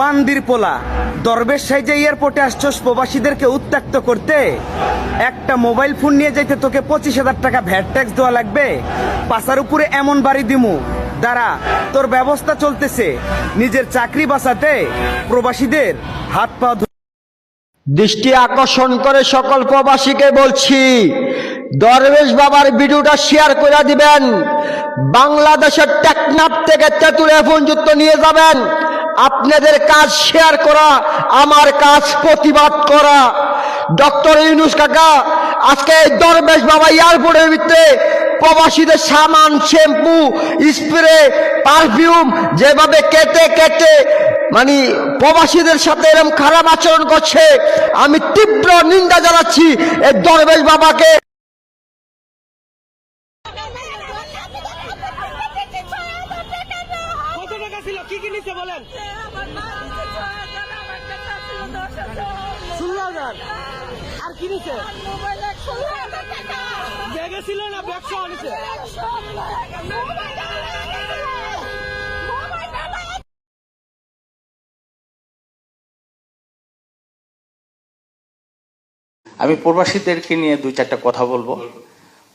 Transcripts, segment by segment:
বান্দির পোলা দরবেশ সাইজে এয়ারপোর্টে আসছস প্রবাসীদেরকে উত্ত্যক্ত করতে। একটা মোবাইল ফোন নিয়ে যাইতে তোকে 25,000 টাকা ভ্যাট ট্যাক্স দেওয়া লাগবে। পাশার উপরে এমন বাড়ি দিমু, দাঁড়া তোর ব্যবস্থা চলতেছে। নিজের চাকরি বাঁচাতে প্রবাসীদের হাত পা দৃষ্টি আকর্ষণ করে সকল প্রবাসীকে বলছি, দরবেশ বাবার ভিডিওটা শেয়ার করে দিবেন। বাংলাদেশের টেকনাফ থেকে তেঁতুলিয়া পর্যন্ত নিয়ে যাবেন। আপনাদের কাজ শেয়ার করা, আমার কাজ প্রতিবাদ করা। ডক্টর ইউনূস কাকা আজকে দরবেশ বাবা এয়ারপোর্টের ভিতরে প্রবাসীদের সামান, শ্যাম্পু, স্প্রে, পারফিউম যেভাবে কেটে কেটে মানে প্রবাসীদের সাথে এরকম খারাপ আচরণ করছে, আমি তীব্র নিন্দা জানাচ্ছি এই দরবেশ বাবাকে। কত টাকা ছিল, কি কি নিচ্ছে বলেন? 16,000। আর কি নিচ্ছে? ব্যাগে ছিল না, ব্যাগ সহ নিচ্ছে। আমি প্রবাসীদেরকে নিয়ে 2-4টা কথা বলবো।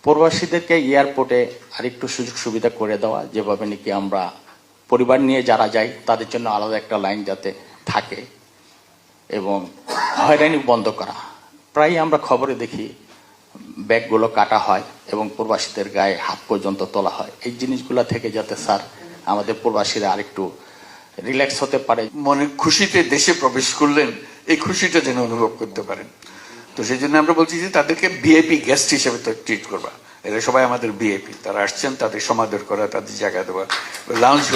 প্রবাসীদেরকে এয়ারপোর্টে আরেকটু সুযোগ সুবিধা করে দেওয়া, যেভাবে নাকি আমরা পরিবার নিয়ে যারা যাই তাদের জন্য আলাদা একটা লাইন যাতে থাকে, এবং হয়রানি বন্ধ করা। প্রায় আমরা খবরে দেখি ব্যাগগুলো কাটা হয় এবং প্রবাসীদের গায়ে হাত পর্যন্ত তোলা হয়। এই জিনিসগুলো থেকে যাতে স্যার আমাদের প্রবাসীরা আরেকটু রিল্যাক্স হতে পারে, মনের খুশিতে দেশে প্রবেশ করলেন, এই খুশিটা যেন অনুভব করতে পারেন। তো সেই জন্য আমরা বলছি যে তাদেরকে ভিআইপি গেস্ট হিসেবে তো ট্রিট করবা। এরা সবাই আমাদের ভিআইপি, তারা আসছেন, তাদের সমাদর করা, তাদের জায়গা দেওয়া, লাউঞ্জ